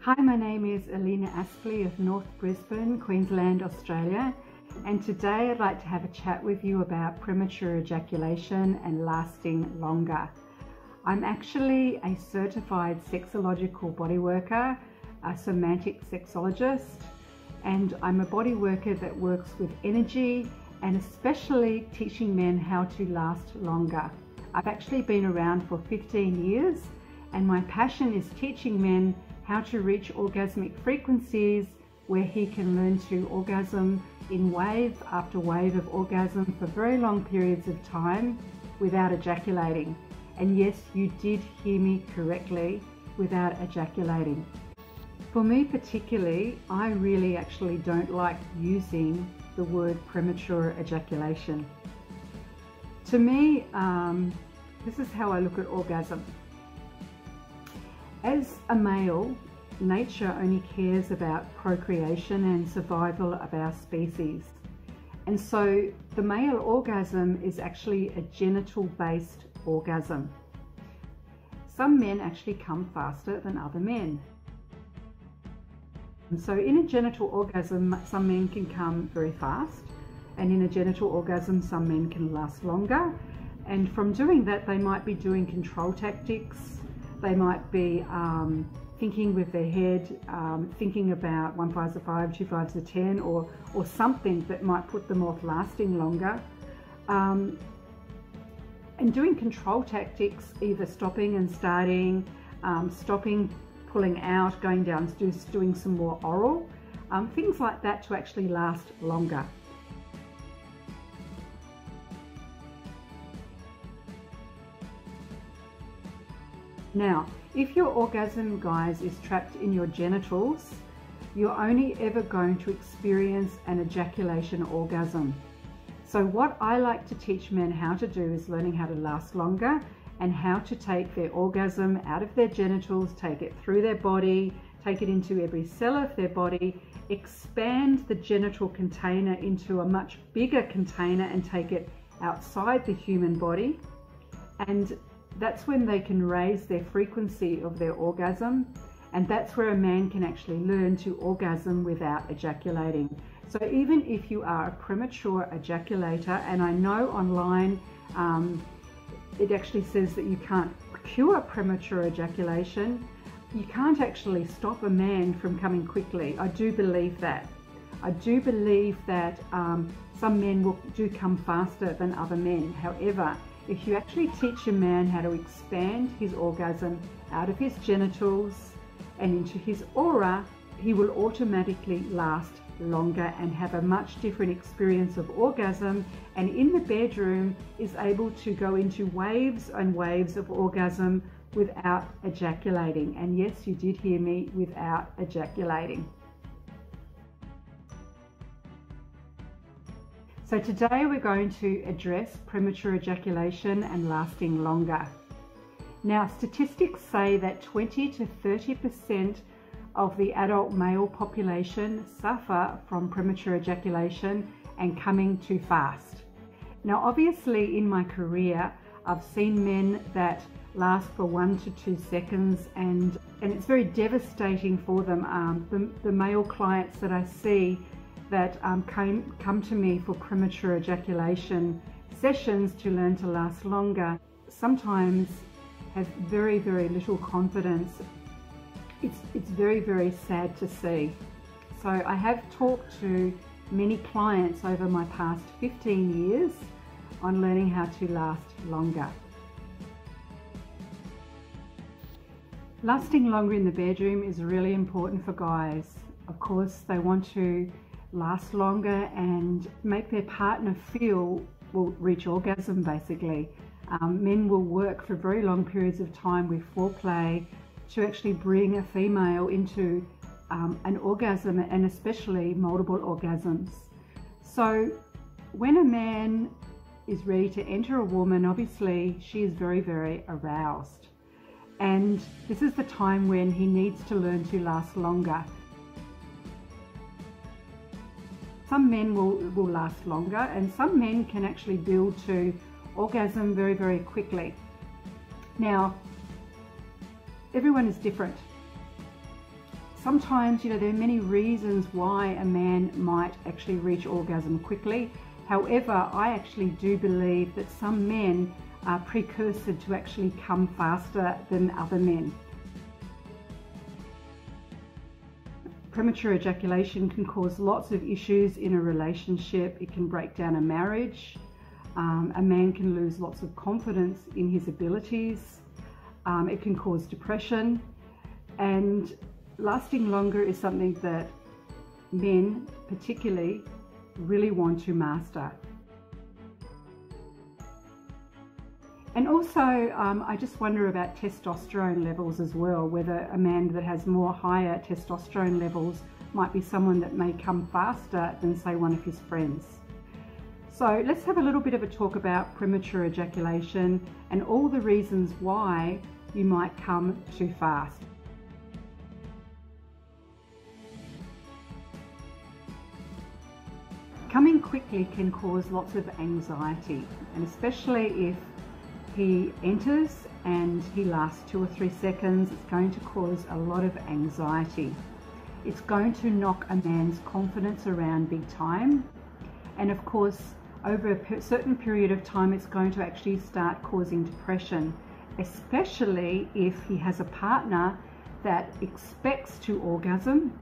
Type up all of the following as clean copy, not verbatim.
Hi, my name is Alina Aspley of North Brisbane, Queensland, Australia, and today I'd like to have a chat with you about premature ejaculation and lasting longer. I'm actually a certified sexological bodyworker, a somatic sexologist, and I'm a bodyworker that works with energy and especially teaching men how to last longer. I've actually been around for 15 years and my passion is teaching men how to reach orgasmic frequencies where he can learn to orgasm in wave after wave of orgasm for very long periods of time without ejaculating. And yes, you did hear me correctly, without ejaculating. For me particularly, I really actually don't like using the word premature ejaculation. To me, this is how I look at orgasm. As a male, nature only cares about procreation and survival of our species. And so the male orgasm is actually a genital-based orgasm. Some men actually come faster than other men. And so in a genital orgasm, some men can come very fast, and in a genital orgasm, some men can last longer. And from doing that, they might be doing control tactics. They might be thinking with their head, thinking about 1 5's a 5, 2 5's a 10, or something that might put them off lasting longer. And doing control tactics, either stopping and starting, stopping, pulling out, going down, doing some more oral, things like that to actually last longer. Now, if your orgasm, guys, is trapped in your genitals, you're only ever going to experience an ejaculation orgasm. So what I like to teach men how to do is learning how to last longer and how to take their orgasm out of their genitals, take it through their body, take it into every cell of their body, expand the genital container into a much bigger container and take it outside the human body. And that's when they can raise their frequency of their orgasm, and that's where a man can actually learn to orgasm without ejaculating. So even if you are a premature ejaculator, and I know online it actually says that you can't cure premature ejaculation, you can't actually stop a man from coming quickly. I do believe that. I do believe that some men do come faster than other men. However, if you actually teach a man how to expand his orgasm out of his genitals and into his aura, he will automatically last longer and have a much different experience of orgasm, and in the bedroom is able to go into waves and waves of orgasm without ejaculating. And yes, you did hear me, without ejaculating. So today we're going to address premature ejaculation and lasting longer. Now, statistics say that 20 to 30% of the adult male population suffer from premature ejaculation and coming too fast. Now, obviously in my career, I've seen men that last for 1 to 2 seconds and it's very devastating for them. The male clients that I see that come to me for premature ejaculation sessions to learn to last longer sometimes have very, very little confidence. It's very, very sad to see. So I have talked to many clients over my past 15 years on learning how to last longer. Lasting longer in the bedroom is really important for guys. Of course, they want to last longer and make their partner reach orgasm basically. Men will work for very long periods of time with foreplay to actually bring a female into an orgasm, and especially multiple orgasms. So when a man is ready to enter a woman, obviously she is very, very aroused. And this is the time when he needs to learn to last longer. Some men will last longer, and some men can actually build to orgasm very, very quickly. Now, everyone is different. sometimes, there are many reasons why a man might actually reach orgasm quickly. However, I actually do believe that some men are precursor to actually come faster than other men. Premature ejaculation can cause lots of issues in a relationship. It can break down a marriage. A man can lose lots of confidence in his abilities. It can cause depression, and lasting longer is something that men particularly really want to master. And also, I just wonder about testosterone levels as well, whether a man that has higher testosterone levels might be someone that may come faster than, say, one of his friends. So let's have a little bit of a talk about premature ejaculation and all the reasons why you might come too fast. Coming quickly can cause lots of anxiety, and especially if he enters and he lasts 2 or 3 seconds, it's going to cause a lot of anxiety. It's going to knock a man's confidence around big time, and of course over a certain period of time it's going to actually start causing depression, especially if he has a partner that expects to orgasm.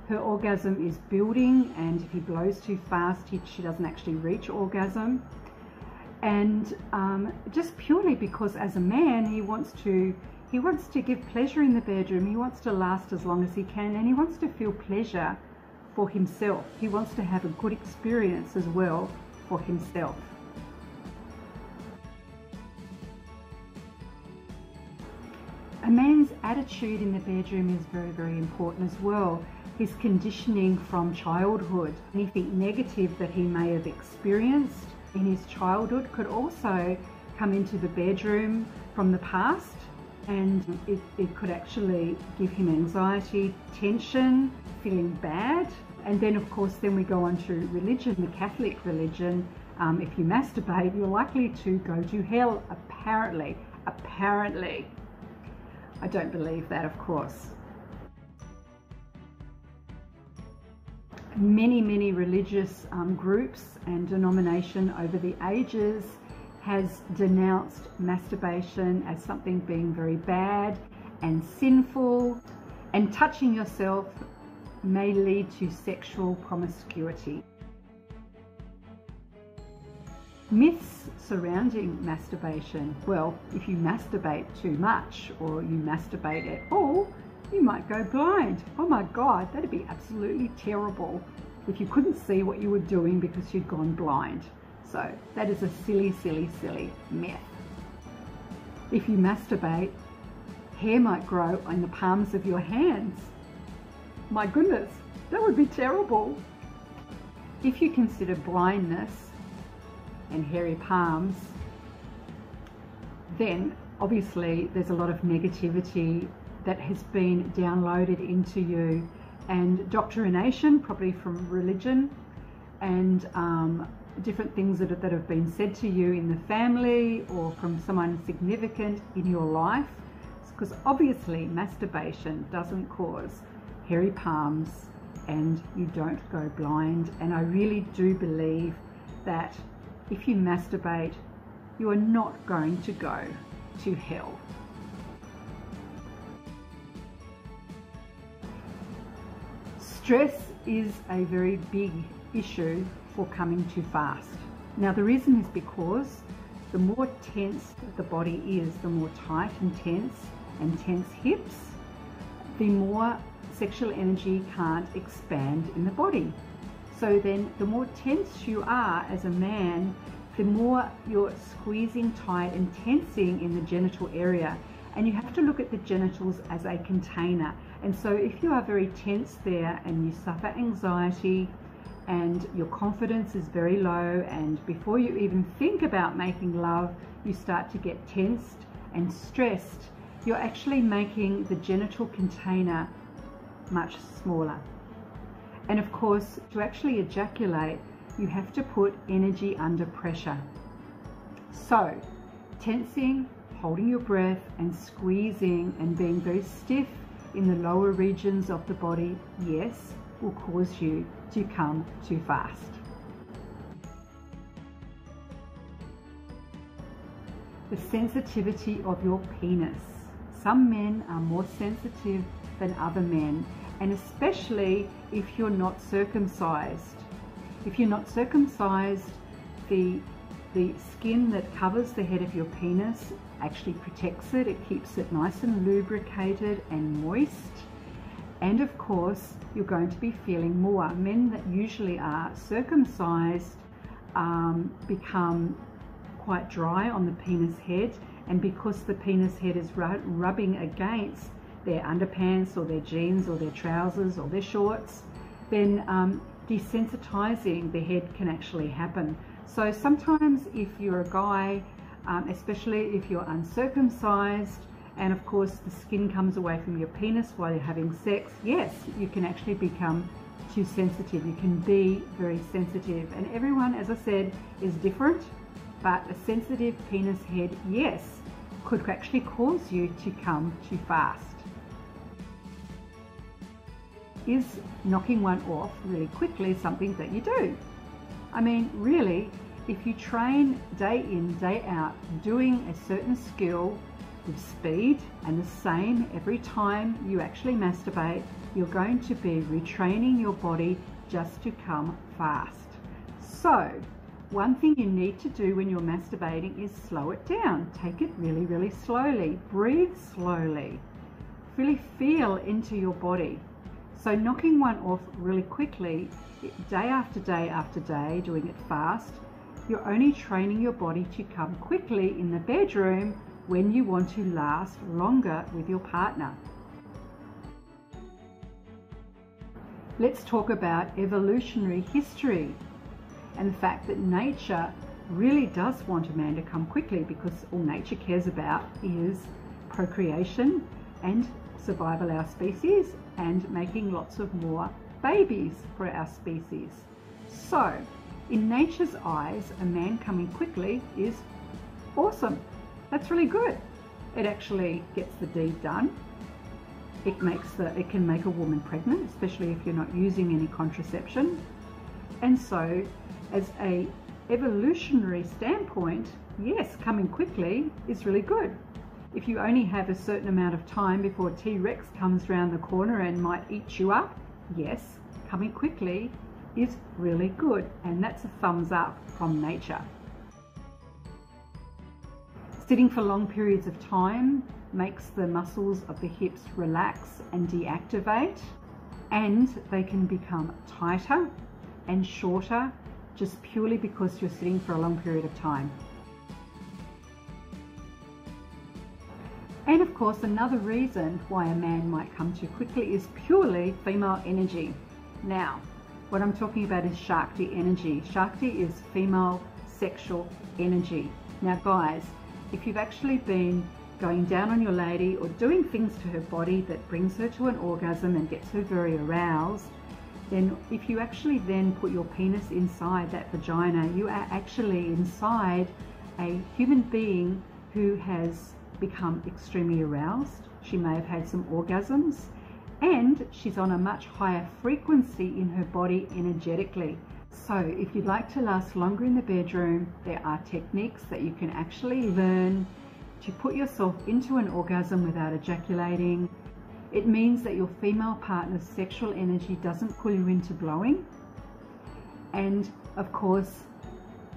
Her orgasm is building, and if he blows too fast, she doesn't actually reach orgasm. And just purely because as a man, he wants to give pleasure in the bedroom. He wants to last as long as he can, and he wants to feel pleasure for himself. He wants to have a good experience as well for himself. A man's attitude in the bedroom is very, very important as well. His conditioning from childhood, anything negative that he may have experienced in his childhood could also come into the bedroom from the past, and it could actually give him anxiety, tension, feeling bad. And then of course then we go on to religion, the Catholic religion. If you masturbate, you're likely to go to hell, apparently. I don't believe that, of course. Many religious groups and denomination over the ages has denounced masturbation as something being very bad and sinful, and touching yourself may lead to sexual promiscuity. Myths surrounding masturbation. Well, if you masturbate too much or you masturbate at all, you might go blind. Oh my God, that'd be absolutely terrible if you couldn't see what you were doing because you'd gone blind. So that is a silly myth. If you masturbate, hair might grow on the palms of your hands. My goodness, that would be terrible. If you consider blindness and hairy palms, then obviously there's a lot of negativity that has been downloaded into you, and doctrination, probably from religion, and different things that have been said to you in the family or from someone significant in your life, because obviously masturbation doesn't cause hairy palms and you don't go blind. And I really do believe that if you masturbate, you are not going to go to hell. Stress is a very big issue for coming too fast. Now the reason is because the more tense the body is, the more tight and tense hips, the more sexual energy can't expand in the body. So then the more tense you are as a man, the more you're squeezing tight and tensing in the genital area. And you have to look at the genitals as a container. And so if you are very tense there and you suffer anxiety and your confidence is very low, and before you even think about making love, you start to get tensed and stressed, you're actually making the genital container much smaller. And of course, to actually ejaculate, you have to put energy under pressure. So tensing, holding your breath and squeezing and being very stiff in the lower regions of the body, yes, will cause you to come too fast. The sensitivity of your penis. Some men are more sensitive than other men, and especially if you're not circumcised. If you're not circumcised, the skin that covers the head of your penis actually protects it. It keeps it nice and lubricated and moist. And of course, you're going to be feeling more. Men that usually are circumcised become quite dry on the penis head, and because the penis head is rubbing against their underpants or their jeans or their trousers or their shorts, then desensitizing the head can actually happen. So sometimes if you're a guy, especially if you're uncircumcised, and of course the skin comes away from your penis while you're having sex, yes, you can actually become too sensitive. You can be very sensitive, and everyone, as I said, is different, but a sensitive penis head, yes, could actually cause you to come too fast. Is knocking one off really quickly something that you do? I mean, really, if you train day in, day out, doing a certain skill with speed and the same every time you actually masturbate, you're going to be retraining your body just to come fast. So, one thing you need to do when you're masturbating is slow it down. Take it really, really slowly. Breathe slowly. Really feel into your body. So knocking one off really quickly, day after day after day, doing it fast, you're only training your body to come quickly in the bedroom when you want to last longer with your partner. Let's talk about evolutionary history and the fact that nature really does want a man to come quickly, because all nature cares about is procreation and survival of our species and making lots of more babies for our species. So in nature's eyes, a man coming quickly is awesome. That's really good. It actually gets the deed done. It can make a woman pregnant, especially if you're not using any contraception. And so as a evolutionary standpoint, yes, coming quickly is really good. If you only have a certain amount of time before T-Rex comes around the corner and might eat you up, yes, coming quickly is really good, and that's a thumbs up from nature. Sitting for long periods of time makes the muscles of the hips relax and deactivate, and they can become tighter and shorter just purely because you're sitting for a long period of time. And of course, another reason why a man might come too quickly is purely female energy. Now, what I'm talking about is Shakti energy. Shakti is female sexual energy. Now guys, if you've actually been going down on your lady or doing things to her body that brings her to an orgasm and gets her very aroused, then if you actually then put your penis inside that vagina, you are actually inside a human being who has become extremely aroused. She may have had some orgasms, and she's on a much higher frequency in her body energetically. So if you'd like to last longer in the bedroom, there are techniques that you can actually learn to put yourself into an orgasm without ejaculating. It means that your female partner's sexual energy doesn't pull you into blowing, and of course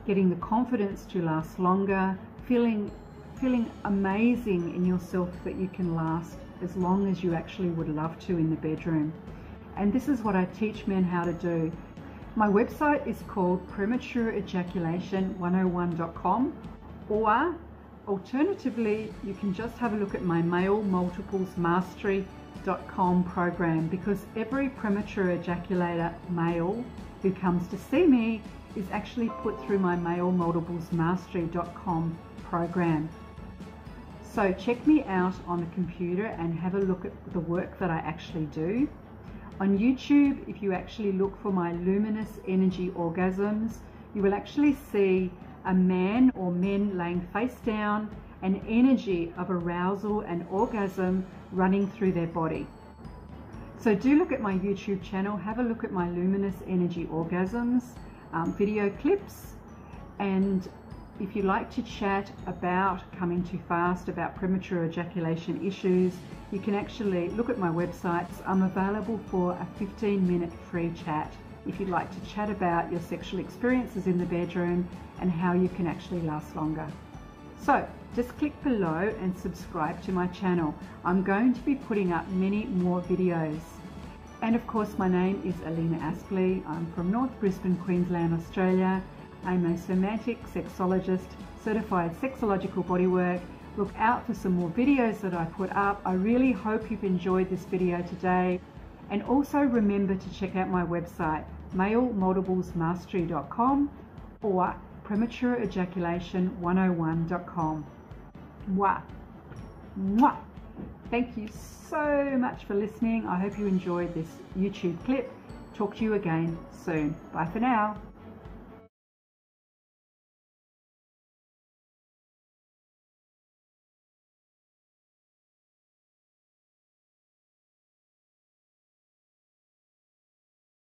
getting the confidence to last longer, feeling amazing in yourself that you can last as long as you actually would love to in the bedroom. And this is what I teach men how to do. My website is called PrematureEjaculation101.com, or alternatively you can just have a look at my MaleMultiplesMastery.com program, because every premature ejaculator male who comes to see me is actually put through my MaleMultiplesMastery.com program. So check me out on the computer and have a look at the work that I actually do. On YouTube, if you actually look for my luminous energy orgasms, you will actually see a man or men laying face down, an energy of arousal and orgasm running through their body. So do look at my YouTube channel, have a look at my Luminous Energy Orgasms video clips, and if you'd like to chat about coming too fast, about premature ejaculation issues, you can actually look at my website. I'm available for a 15-minute free chat if you'd like to chat about your sexual experiences in the bedroom and how you can actually last longer. So just click below and subscribe to my channel. I'm going to be putting up many more videos. And of course, my name is Alina Aspley. I'm from North Brisbane, Queensland, Australia. I'm a somatic sexologist, certified sexological bodywork. Look out for some more videos that I put up. I really hope you've enjoyed this video today. And also remember to check out my website, malemultiplesmastery.com or prematureejaculation101.com. Mwah. Mwah. Thank you so much for listening. I hope you enjoyed this YouTube clip. Talk to you again soon. Bye for now.